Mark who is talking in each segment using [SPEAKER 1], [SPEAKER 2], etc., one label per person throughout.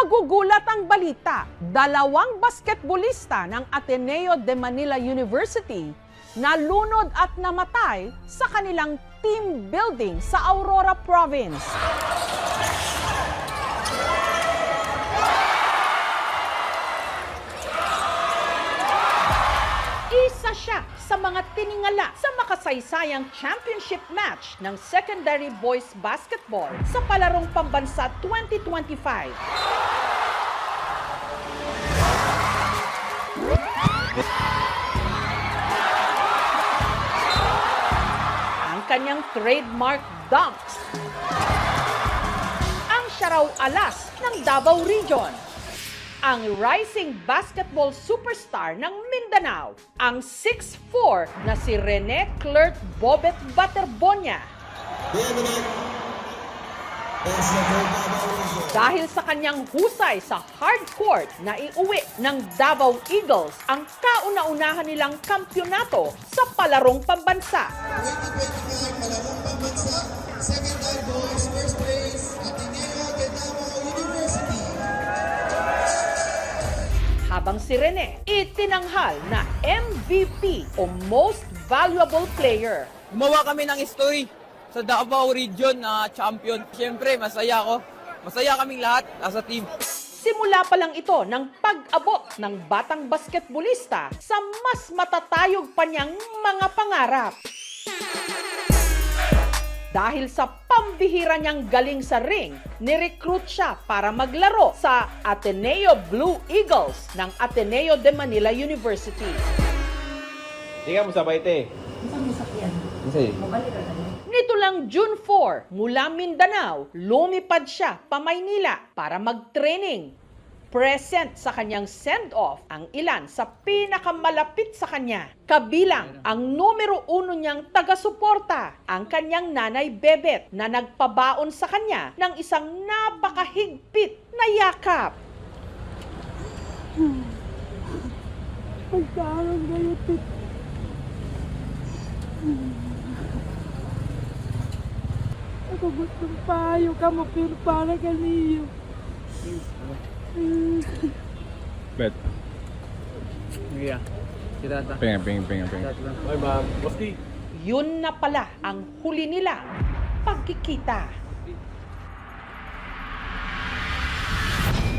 [SPEAKER 1] Magugulat ang balita, dalawang basketbolista ng Ateneo de Manila University nalunod at namatay sa kanilang team building sa Aurora Province. Isa siya sa mga tiningala sa makasaysayang championship match ng secondary boys basketball sa Palarong Pambansa 2025. Ang kanyang trademark dunks. Ang siya raw alas ng Davao Region. Ang rising basketball superstar ng Mindanao, ang 6'4" na si Rene Clerk Bobet Baterbonia. Dahil sa kanyang husay sa hardcourt na iuwi ng Davao Eagles ang kauna-unahan nilang kampyonato sa Palarong Pambansa.
[SPEAKER 2] 2025 Palarong Pambansa, second boys, first place, Ateneo de Davao University.
[SPEAKER 1] Habang si Rene itinanghal na MVP o Most Valuable Player.
[SPEAKER 3] Gumawa kami ng history sa Davao Region na champion. Siyempre, masaya ako. Masaya kaming lahat as a team.
[SPEAKER 1] Simula pa lang ito ng pag-abot ng batang basketbolista sa mas matatayog pa niyang mga pangarap. Dahil sa pambihira niyang galing sa ring, nirecruit siya para maglaro sa Ateneo Blue Eagles ng Ateneo de Manila University.
[SPEAKER 4] Hindi ka musabay, te.
[SPEAKER 1] Nito lang June 4, mula Mindanao, lumipad siya pa Maynila para mag-training. Present sa kanyang send-off ang ilan sa pinakamalapit sa kanya. Kabilang ang numero 1 niyang taga-suporta, ang kanyang nanay Bebet na nagpabaon sa kanya ng isang napakahigpit na yakap.
[SPEAKER 5] Magkaroon kayo, tit. Ako gustong payo ka mo, pero para kaniyo.
[SPEAKER 4] Bet.
[SPEAKER 3] Yeah. Kita ta.
[SPEAKER 4] Ping. Ay, ma'am. Boski.
[SPEAKER 1] Yun na pala ang huli nila, pagkikita.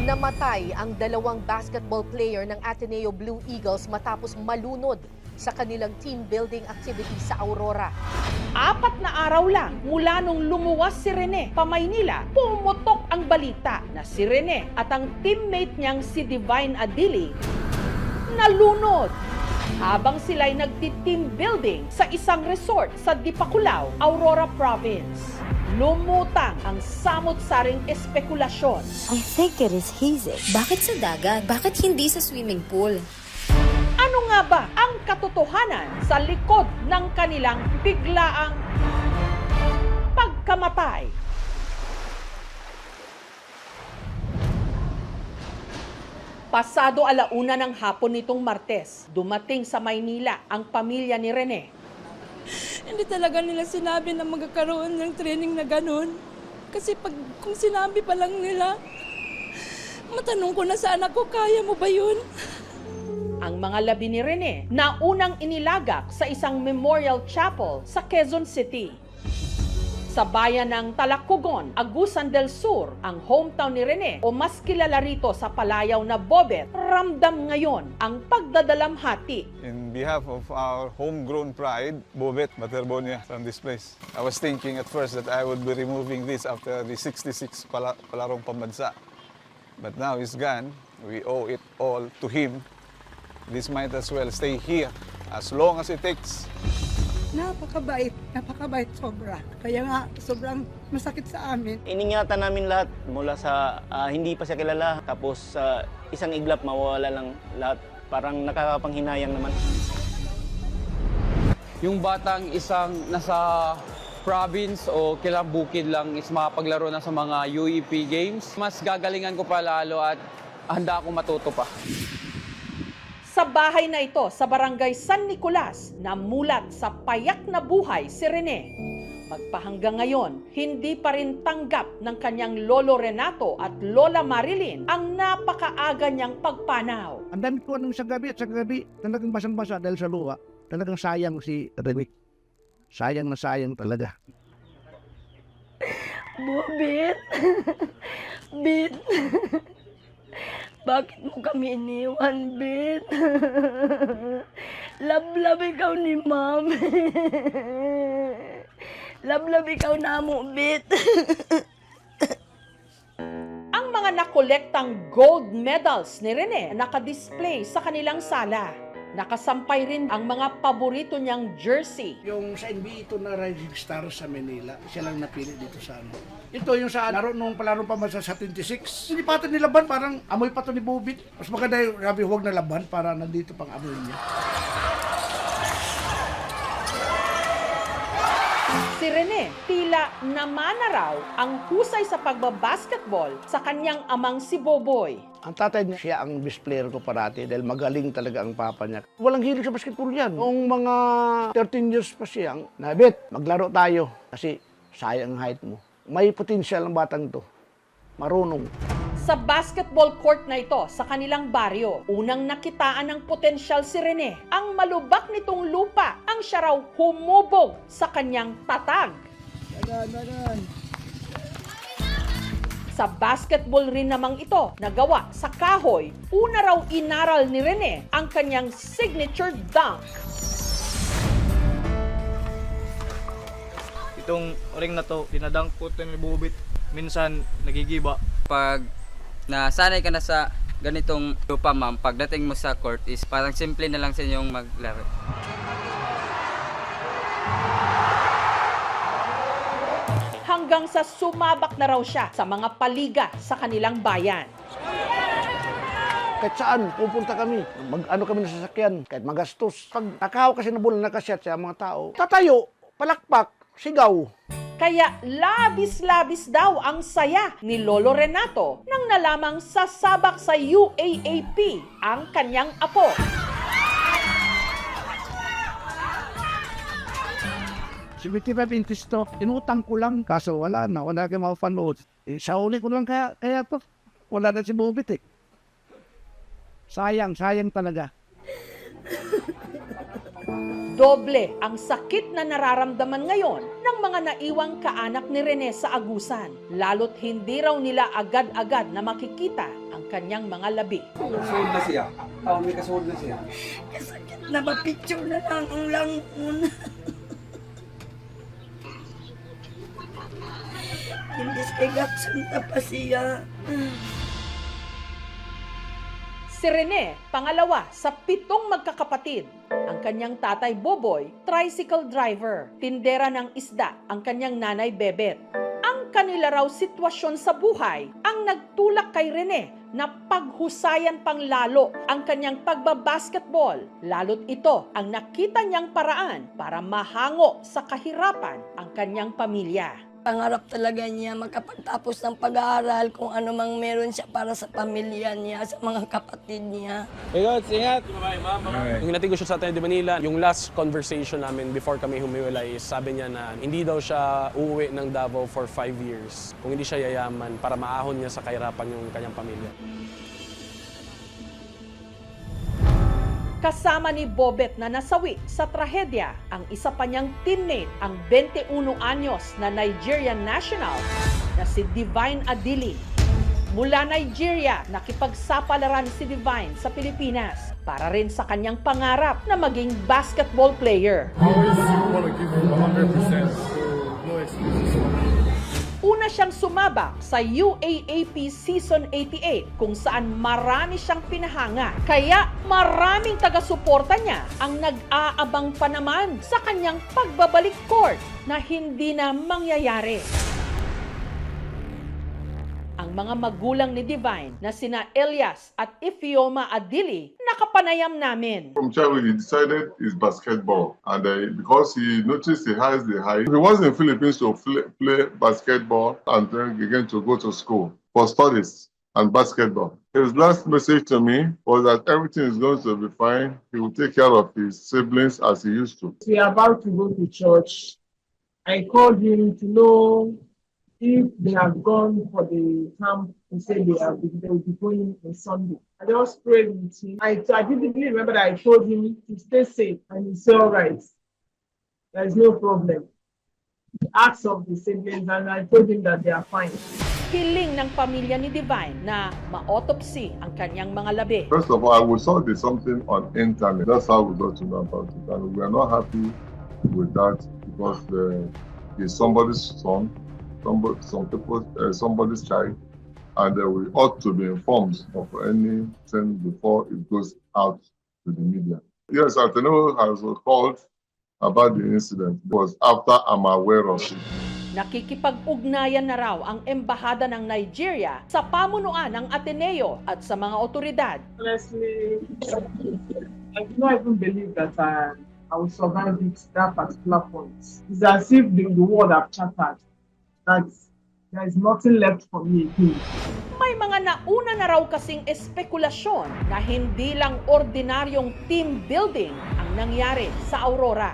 [SPEAKER 6] Namatay ang dalawang basketball player ng Ateneo Blue Eagles matapos malunod sa kanilang team building activity sa Aurora.
[SPEAKER 1] 4 na araw lang mula nung lumuwas si Rene pa Maynila, pumutok ang balita na si Rene at ang teammate niyang si Divine Adili nalunod habang sila'y nagti-team building sa isang resort sa Dipakulaw, Aurora Province. Lumutang ang samot-saring espekulasyon.
[SPEAKER 7] I think it is hazy.
[SPEAKER 8] Bakit sa dagat? Bakit hindi sa swimming pool?
[SPEAKER 1] Ano nga ba ang katotohanan sa likod ng kanilang biglaang pagkamatay? Pasado 1:00 ng hapon nitong Martes, dumating sa Maynila ang pamilya ni Rene.
[SPEAKER 5] Hindi talaga nila sinabi na magkakaroon ng training na ganun. Kasi kung sinabi pa lang nila, matanong ko na sa anak ko, kaya mo ba yun?
[SPEAKER 1] Ang mga labi ni Rene na unang inilagak sa isang memorial chapel sa Quezon City. Sa bayan ng Talacugon, Agusan del Sur, ang hometown ni Rene o mas kilala rito sa palayaw na Bobet, ramdam ngayon ang pagdadalamhati.
[SPEAKER 9] In behalf of our homegrown pride, Bobet Baterbonia from this place. I was thinking at first that I would be removing this after the 66 Palarong Pambansa. But now he's gone. We owe it all to him. This might as well stay here as long as it takes.
[SPEAKER 5] Napakabait sobra. Kaya nga, sobrang masakit sa amin.
[SPEAKER 10] Iningatan namin lahat mula sa hindi pa siya kilala, tapos sa isang iglap mawawala lang lahat. Parang nakakapanghinayang naman.
[SPEAKER 3] Yung batang isang nasa province o kilang bukid lang is makapaglaro na sa mga UEP games, mas gagalingan ko pa lalo at handa akong matuto pa.
[SPEAKER 1] Sa bahay na ito sa Barangay San Nicolas, namulat sa payak na buhay si Rene. Magpahanggang ngayon, hindi pa rin tanggap ng kanyang Lolo Renato at Lola Marilyn ang napakaaga niyang pagpanaw.
[SPEAKER 11] Ang dami ko nung sa gabi talagang basang-basa dahil sa luha. Talagang sayang si Rene. Sayang na sayang talaga.
[SPEAKER 5] Bobit! Bit! Bakit mo kami iniwan, Bit? Love ikaw ni Ma'am. Love ikaw na mo, Bit.
[SPEAKER 1] Ang mga nakolektang gold medals ni Rene nakadisplay sa kanilang sala. Nakasampay rin ang mga paborito niyang jersey.
[SPEAKER 11] Yung sa NBA ito na Rising Star sa Manila, siya lang napili dito sa ano. Ito yung sa laro nung palaro pa sa 26. Hindi pa ito nilaban, parang amoy pa ito ni Bobit. Mas maganda yung sabi, huwag na laban para nandito pang amoy niya.
[SPEAKER 1] Si Rene, tila namana raw ang husay sa pagbabasketball sa kanyang amang si Boboy.
[SPEAKER 11] Ang tatay niya, siya ang best player ko parati dahil magaling talaga ang papa niya. Walang hilig sa basketball yan. Noong mga 13 years pa siyang, nabit, maglaro tayo kasi sayang ang height mo. May potensyal ang batang to. Marunong.
[SPEAKER 1] Sa basketball court na ito sa kanilang baryo, unang nakitaan ng potensyal si Rene. Ang malubak nitong lupa ang siya raw humubog sa kanyang tatag. Sa basketball rin namang ito, nagawa sa kahoy, una raw inaral ni Rene ang kanyang signature dunk.
[SPEAKER 12] Itong ring na to, dinadunk ko ito ni Bobit. Minsan, nagigiba.
[SPEAKER 3] Pag nasanay ka na sa ganitong lupa, ma'am, pagdating mo sa court is parang simple na lang sa inyong maglaro.
[SPEAKER 1] Hanggang sa sumabak na raw siya sa mga paliga sa kanilang bayan.
[SPEAKER 11] Kahit saan, pupunta kami. Mag-ano kami na sasakyan, kahit magastos. Pag nakahaw kasi na bola, nakasyat sa mga tao, tatayo, palakpak, sigaw.
[SPEAKER 1] Kaya labis-labis daw ang saya ni Lolo Renato nang nalamang sasabak sa UAAP ang kanyang apo.
[SPEAKER 11] Si 55 inches to, inutang ko lang. Kaso wala kayo mapapanood. Sa uli ko lang kaya to. Wala na si Bobit eh. Sayang talaga.
[SPEAKER 1] Doble ang sakit na nararamdaman ngayon ng mga naiwang kaanak ni Rene sa agusan. Lalo't hindi raw nila agad-agad na makikita ang kanyang mga labi.
[SPEAKER 3] Kasuod na siya. May kasuod na siya.
[SPEAKER 5] Kasakit na mapicture na lang ang langon. Hindi kay Gatson na pa siya.
[SPEAKER 1] Si Rene, pangalawa sa 7 magkakapatid. Ang kanyang tatay Boboy, tricycle driver. Tindera ng isda ang kanyang nanay Bebet. Ang kanila raw sitwasyon sa buhay ang nagtulak kay Rene na paghusayan pang lalo ang kanyang pagbabasketball. Lalo't ito ang nakita niyang paraan para mahango sa kahirapan ang kanyang pamilya.
[SPEAKER 5] Pangarap talaga niya makapagtapos ng pag-aaral kung ano mang meron siya para sa pamilya niya, sa mga kapatid niya.
[SPEAKER 4] Hey guys, ingat!
[SPEAKER 12] Nung hinatid ko siya sa Ateneo de Manila, yung last conversation namin before kami humiwalay, sabi niya na hindi daw siya uuwi ng Davao for 5 years kung hindi siya yayaman para maahon niya sa kahirapan yung kanyang pamilya.
[SPEAKER 1] Kasama ni Bobet na nasawi sa trahedya ang isa pa niyang teammate, ang 21 anyos na Nigerian national na si Divine Adili. Mula Nigeria, nakipagsapalaran si Divine sa Pilipinas para rin sa kanyang pangarap na maging basketball player. Una siyang sumabak sa UAAP Season 88 kung saan marami siyang pinahanga. Kaya maraming taga-suporta niya ang nag-aabang pa naman sa kanyang pagbabalik court na hindi na mangyayari. Ang mga magulang ni Divine na sina Elias at Ifioma Adili nakapanayam namin.
[SPEAKER 13] From childhood, he decided is basketball, and because he noticed he has the height, he was in the Philippines to play basketball and then again to go to school for studies and basketball. His last message to me was that everything is going to be fine. He will take care of his siblings as he used to.
[SPEAKER 14] We are about to go to church I called him to know if they have gone for the camp. He said they will be going on Sunday. I just prayed with him. I vividly remember that I told him to stay safe, and he said, all right, there is no problem. He asked of the siblings, and I told him that they are fine.
[SPEAKER 1] Hiling ng pamilya ni Divine na ma-autopsy ang kanyang mga labi.
[SPEAKER 13] First of all, we saw there's something on internet. That's how we got to know about it. And we are not happy with that because he's somebody's son, somebody's child, and we ought to be informed of anything before it goes out to the media. Yes, Ateneo has called about the incident. It was after I'm aware of it.
[SPEAKER 1] Nakikipag-ugnayan na raw ang embahada ng Nigeria sa pamunuan ng Ateneo at sa mga otoridad.
[SPEAKER 14] Honestly, I do not even believe that I will survive it, that particular point. It's as if the world have shattered. That there is nothing left for me again.
[SPEAKER 1] May mga nauna na raw kasing espekulasyon na hindi lang ordinaryong team building ang nangyari sa Aurora.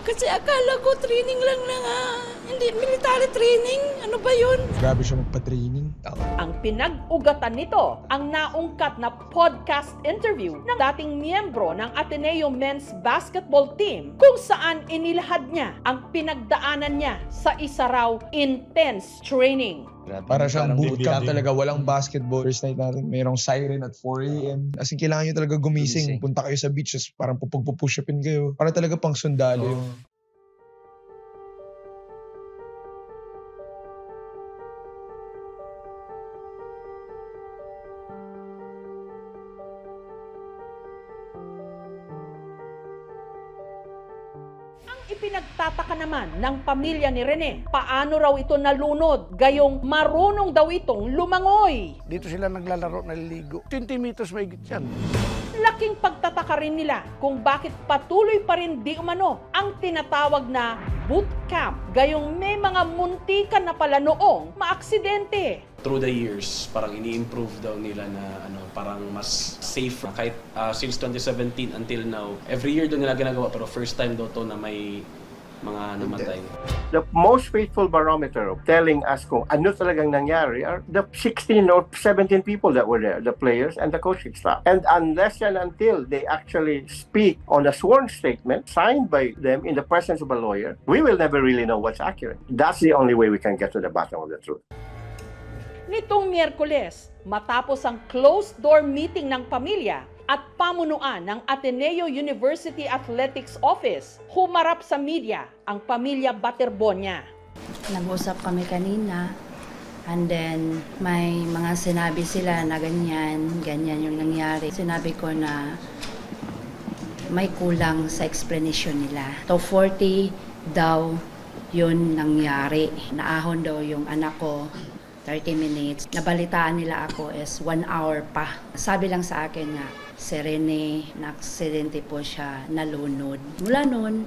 [SPEAKER 5] Kasi akala ko training lang na nga. Hindi, military training. Ano ba yun?
[SPEAKER 15] Grabe siya magpa-training.
[SPEAKER 1] Ang pinag-ugatan nito, ang naungkat na podcast interview ng dating miyembro ng Ateneo Men's Basketball Team kung saan inilahad niya ang pinagdaanan niya sa isa raw intense training.
[SPEAKER 15] Para siyang bootcamp talaga, walang basketball. First night natin, mayroong siren at 4 a.m. As in, kailangan nyo talaga gumising. Punta kayo sa beach, parang pupag-push-upin kayo. Para talaga pang sundalo yung...
[SPEAKER 1] Ipinagtataka naman ng pamilya ni Rene, paano raw ito nalunod, gayong marunong daw itong lumangoy.
[SPEAKER 11] Dito sila naglalaro, naliligo. 20 meters may yan.
[SPEAKER 1] Laking pagtataka rin nila kung bakit patuloy pa rin di umano ang tinatawag na bootcamp, gayong may mga muntikan na pala noong maaksidente.
[SPEAKER 12] Through the years, parang ini-improve daw nila na parang mas safe. Kahit since 2017 until now, every year daw nila ginagawa pero first time daw to na may mga namatay.
[SPEAKER 16] The most faithful barometer of telling us kung ano talagang nangyari are the 16 or 17 people that were there, the players and the coaching staff. And unless and until they actually speak on a sworn statement signed by them in the presence of a lawyer, we will never really know what's accurate. That's the only way we can get to the bottom of the truth.
[SPEAKER 1] Nitong Miyerkules, matapos ang closed-door meeting ng pamilya at pamunuan ng Ateneo University Athletics Office, humarap sa media ang pamilya Baterbonia.
[SPEAKER 17] Nag-usap kami kanina and then may mga sinabi sila na ganyan yung nangyari. Sinabi ko na may kulang sa explanation nila. So 40 daw yun nangyari. Naahon daw yung anak ko 30 minutes. Nabalitaan nila ako is 1 hour pa. Sabi lang sa akin nga, si Rene, na-aksidente po siya, nalunod. Mula noon,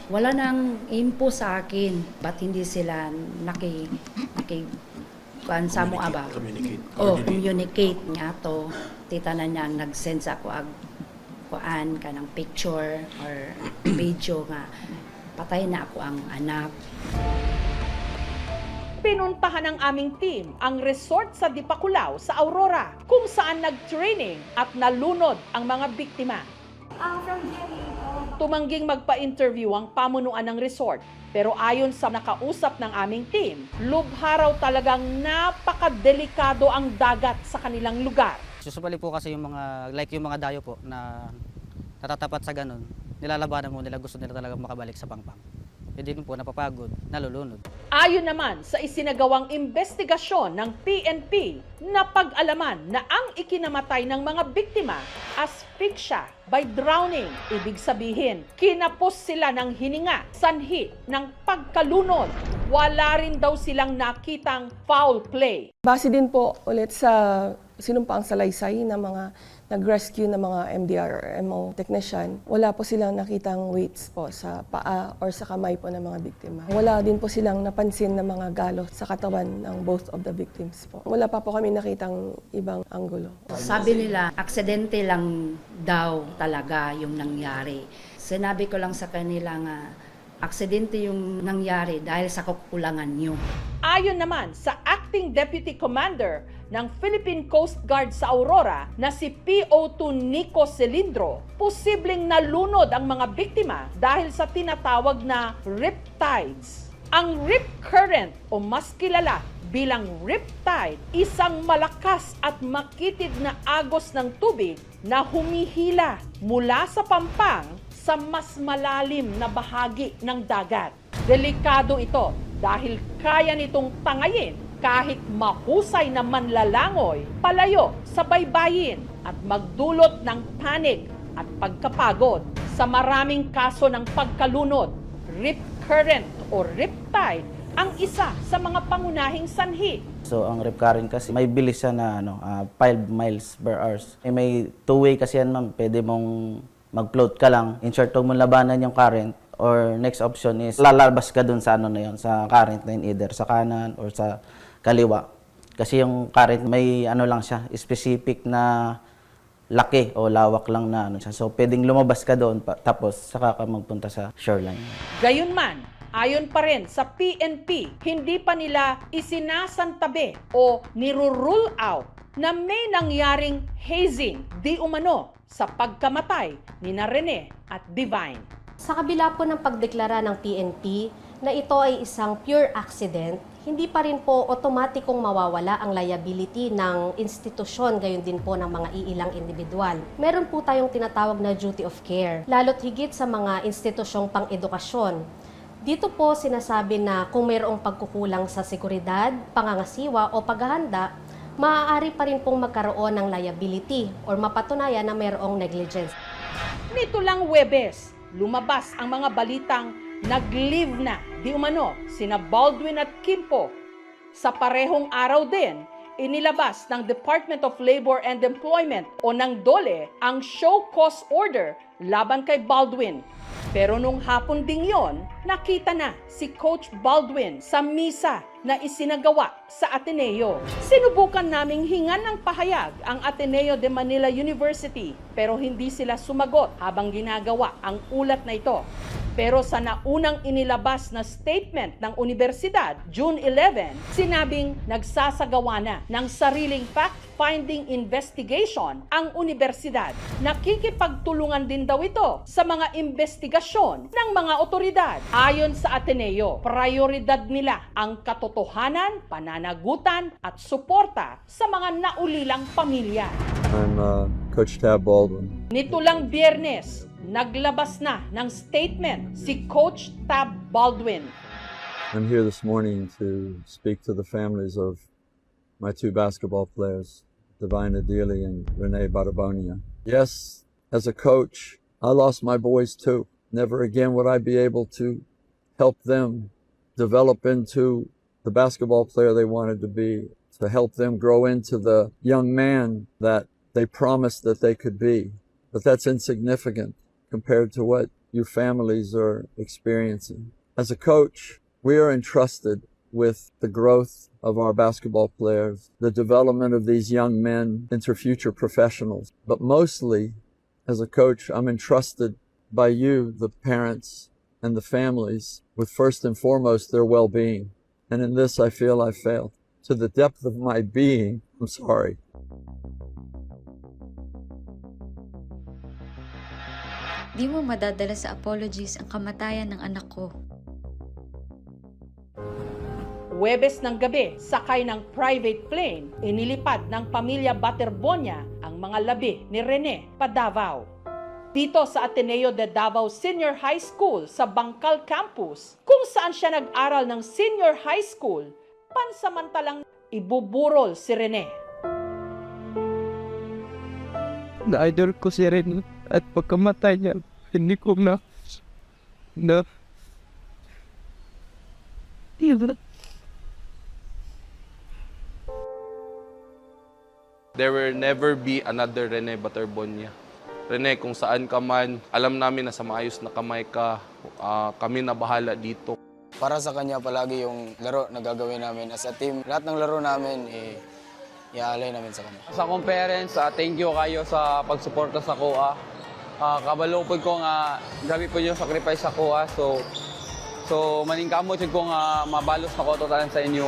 [SPEAKER 17] wala nang info sa akin. Ba't hindi sila kansa mo aba? Communicate nga to. Tita na niya, nag-send sa ako kuan ka ng picture or video nga. Patay na ako ang anak.
[SPEAKER 1] Pinuntahan ng aming team ang resort sa Dipakulaw sa Aurora kung saan nag-training at nalunod ang mga biktima. Tumangging magpa-interview ang pamunuan ng resort pero ayon sa nakausap ng aming team, lubha raw talagang napakadelikado ang dagat sa kanilang lugar.
[SPEAKER 18] Susupali po kasi yung mga dayo po na natatapat sa ganun. Nilalabanan mo nila, gusto nila talaga makabalik sa pangpang. Hindi po napapagod, nalulunod.
[SPEAKER 1] Ayon naman sa isinagawang investigasyon ng PNP, napag-alaman na ang ikinamatay ng mga biktima asphyxia by drowning. Ibig sabihin, kinapos sila ng hininga, sanhi ng pagkalunod. Wala rin daw silang nakitang foul play.
[SPEAKER 19] Base din po ulit sa sinumpaang salaysay ng mga nag-rescue ng mga MDR or MO technician, wala po silang nakitang weights po sa paa or sa kamay po ng mga biktima. Wala din po silang napansin na mga galot sa katawan ng both of the victims po. Wala pa po kami nakitang ibang anggulo.
[SPEAKER 17] Sabi nila, aksidente lang daw talaga yung nangyari. Sinabi ko lang sa kanila nga, Aksidente yung nangyari dahil sa kakulangan nyo.
[SPEAKER 1] Ayon naman sa Acting Deputy Commander ng Philippine Coast Guard sa Aurora na si PO2 Nico Cilindro, posibleng nalunod ang mga biktima dahil sa tinatawag na riptides. Ang rip current o mas kilala bilang riptide, isang malakas at makitid na agos ng tubig na humihila mula sa pampang sa mas malalim na bahagi ng dagat. Delikado ito dahil kaya nitong tangayin kahit mahusay na manlalangoy palayo sa baybayin at magdulot ng panic at pagkapagod. Sa maraming kaso ng pagkalunod, rip current o riptide ang isa sa mga pangunahing sanhi.
[SPEAKER 20] So ang rip current kasi may bilis siya na 5 miles per hour. May two-way kasi yan ma'am, pwede mong mag-float ka lang. In short, huwag mong labanan yung current or next option is lalabas ka dun sa na yun, sa current na yun, either sa kanan or sa kaliwa. Kasi yung current may lang siya, specific na laki o lawak lang na siya. So pwedeng lumabas ka doon tapos saka ka magpunta sa shoreline.
[SPEAKER 1] Gayunman, ayon pa rin sa PNP, hindi pa nila isinasantabi o nirurule out na may nangyaring hazing di umano sa pagkamatay ni Rene at Divine.
[SPEAKER 6] Sa kabila po ng pagdeklara ng PNP na ito ay isang pure accident, hindi pa rin po otomatikong mawawala ang liability ng institusyon, gayon din po ng mga iilang individual. Meron po tayong tinatawag na duty of care, lalo't higit sa mga institusyong pang-edukasyon. Dito po sinasabi na kung mayroong pagkukulang sa seguridad, pangangasiwa o paghahanda, maaari pa rin pong magkaroon ng liability or mapatunayan na mayroong negligence.
[SPEAKER 1] Nito lang Huwebes, lumabas ang mga balitang nag-leave na di umano sina Baldwin at Kimpo. Sa parehong araw din, inilabas ng Department of Labor and Employment o ng DOLE ang show cause order laban kay Baldwin. Pero nung hapon ding yon, nakita na si Coach Baldwin sa misa na isinagawa sa Ateneo. Sinubukan naming hingan ng pahayag ang Ateneo de Manila University pero hindi sila sumagot habang ginagawa ang ulat na ito. Pero sa naunang inilabas na statement ng universidad, June 11, sinabing nagsasagawa na ng sariling fact-finding investigation ang universidad. Nakikipagtulungan din daw ito sa mga investigasyon ng mga otoridad. Ayon sa Ateneo, prioridad nila ang katotohanan, pananagutan at suporta sa mga naulilang pamilya.
[SPEAKER 21] I'm Coach Tab Baldwin.
[SPEAKER 1] Nito lang Biyernes, naglabas na ng statement si Coach Tab Baldwin.
[SPEAKER 21] I'm here this morning to speak to the families of my two basketball players, Divine Adili and Rene Barbonia. Yes, as a coach, I lost my boys too. Never again would I be able to help them develop into the basketball player they wanted to be, to help them grow into the young man that they promised that they could be. But that's insignificant compared to what you families are experiencing. As a coach, we are entrusted with the growth of our basketball players, the development of these young men into future professionals. But mostly, as a coach, I'm entrusted by you, the parents and the families, with first and foremost their well-being. And in this, I feel I failed. To the depth of my being, I'm sorry.
[SPEAKER 8] Di mo madadala sa apologies ang kamatayan ng anak ko.
[SPEAKER 1] Huwebes ng gabi, sakay ng private plane, inilipad ng pamilya Baterbonia ang mga labi ni Rene pa Davao. Dito sa Ateneo de Davao Senior High School sa Bangkal Campus, kung saan siya nag-aral ng senior high school, pansamantalang ibuburol si Rene.
[SPEAKER 22] Na-idol ko si Rene at pagkamatay niya, hindi ko
[SPEAKER 12] There will never be another Rene Baterbonia. Rene, kung saan ka man, alam namin na sa maayos na kamay ka, kami na bahala dito.
[SPEAKER 23] Para sa kanya palagi yung laro na gagawin namin as a team. Lahat ng laro namin, iaalay namin sa kanya.
[SPEAKER 3] Sa conference, thank you kayo sa pagsuporta sa KOA. Kabalupod ko nga, gabi po yung sacrifice sa KOA. So, So maningkamot jud ko nga mabalos na ko totalan sa inyo.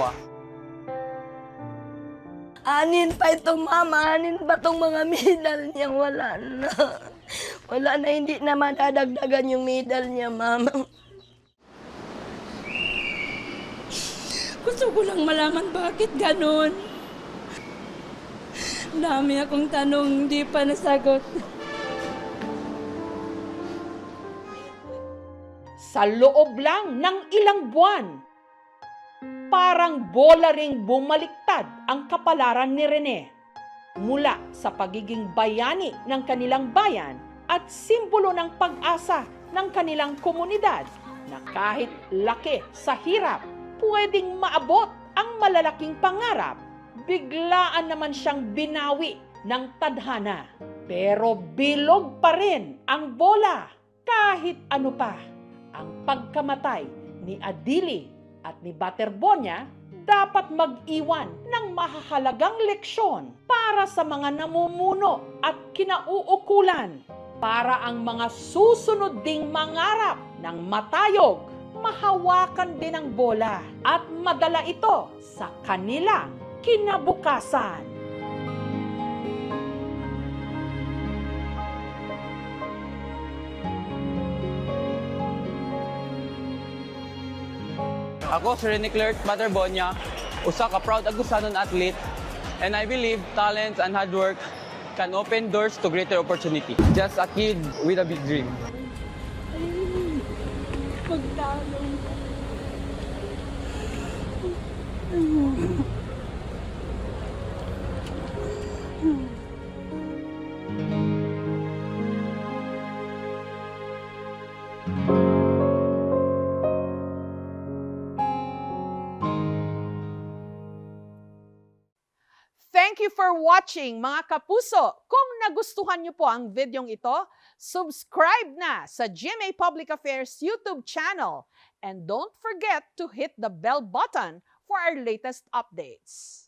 [SPEAKER 5] Anin pa itong mama, anin ba itong mga medal niya? Wala na. Wala na, hindi na madadagdagan yung medal niya, mama. Gusto ko lang malaman bakit ganun. Dami akong tanong, hindi pa nasagot.
[SPEAKER 1] Sa loob lang ng ilang buwan, parang bola ring bumaliktad ang kapalaran ni Rene mula sa pagiging bayani ng kanilang bayan at simbolo ng pag-asa ng kanilang komunidad na kahit laki sa hirap, pwedeng maabot ang malalaking pangarap. Biglaan naman siyang binawi ng tadhana. Pero bilog pa rin ang bola kahit ano pa. Ang pagkamatay ni Adili at ni Baterbonia dapat mag-iwan ng mahahalagang leksyon para sa mga namumuno at kinauukulan, para ang mga susunod ding mangarap ng matayog, mahawakan din ang bola at madala ito sa kanilang kinabukasan.
[SPEAKER 3] Ako si Rene Clerc Baterbonia, usa ka proud Agusanon athlete, and I believe talents and hard work can open doors to greater opportunity. Just a kid with a big dream.
[SPEAKER 5] Pagtalong.
[SPEAKER 1] Thank you for watching, mga kapuso. Kung nagustuhan niyo po ang videong ito, subscribe na sa GMA Public Affairs YouTube channel. And don't forget to hit the bell button for our latest updates.